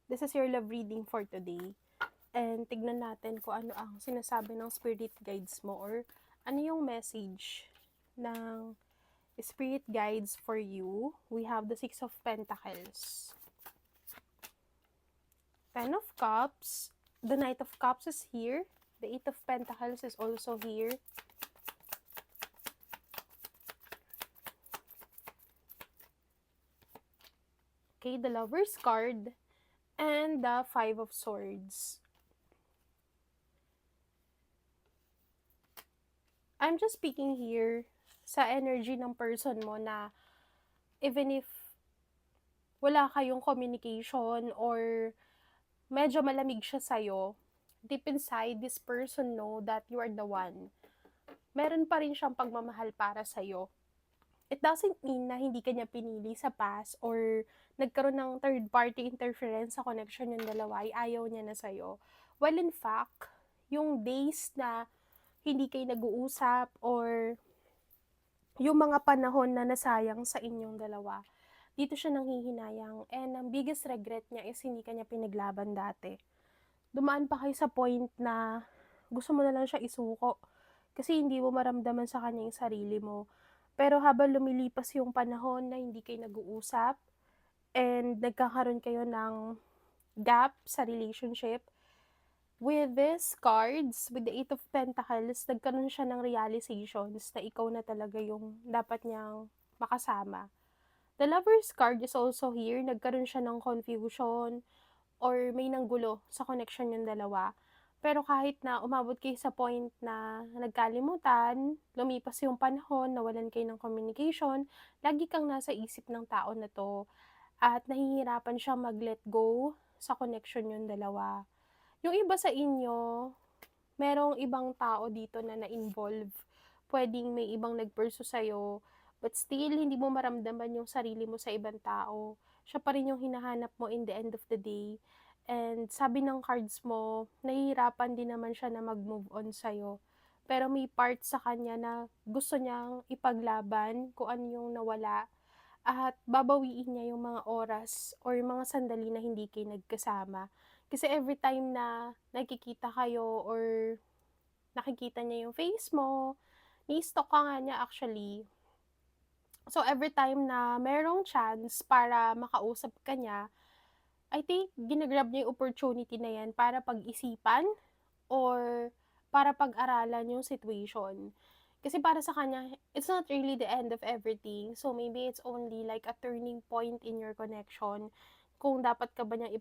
This is your love reading for today. And tignan natin kung ano ang sinasabi ng spirit guides mo or ano yung message ng spirit guides for you. We have the Six of Pentacles, Ten of Cups, the Knight of Cups is here, the Eight of Pentacles is also here, okay, the Lover's card, and the Five of Swords. I'm just speaking here sa energy ng person mo na even if wala kayong communication or medyo malamig siya sa'yo, deep inside, this person know that you are the one. Meron pa rin siyang pagmamahal para sa'yo. It doesn't mean na hindi kanya pinili sa past or nagkaroon ng third-party interference sa connection yung dalawa, ay ayaw niya na sa'yo. Well, in fact, yung days na hindi kayo nag-uusap or yung mga panahon na nasayang sa inyong dalawa, dito siya nanghihinayang. And ang biggest regret niya is hindi kanya pinaglaban dati. Dumaan pa kayo sa point na gusto mo na lang siya isuko kasi hindi mo maramdaman sa kanya yung sarili mo. Pero habang lumilipas yung panahon na hindi kayo nag-uusap and nagkakaroon kayo ng gap sa relationship, with these cards, with the Eight of Pentacles, nagkaroon siya ng realizations na ikaw na talaga yung dapat niyang makasama. The Lover's card is also here. Nagkaroon siya ng confusion or may nanggulo sa connection yung dalawa. Pero kahit na umabot kayo sa point na nagkalimutan, lumipas yung panahon, nawalan kayo ng communication, lagi kang nasa isip ng tao na to at nahihirapan siyang mag-let go sa connection yung dalawa. Yung iba sa inyo, merong ibang tao dito na na-involve. Pwedeng may ibang nag-pursue sa'yo, but still, hindi mo maramdaman yung sarili mo sa ibang tao. Siya pa rin yung hinahanap mo in the end of the day. And sabi ng cards mo, nahihirapan din naman siya na mag-move on sa'yo. Pero may part sa kanya na gusto niyang ipaglaban kung ano yung nawala at babawiin niya yung mga oras or yung mga sandali na hindi kayo nagkasama. Kasi every time na nakikita kayo or nakikita niya yung face mo, ni-stalk ka nga niya actually. So every time na merong chance para makausap ka niya, I think ginagrab niya yung opportunity na yan para pag-isipan or para pag-aralan yung situation. Kasi para sa kanya, it's not really the end of everything. So maybe it's only like a turning point in your connection. Kung dapat ka ba niyang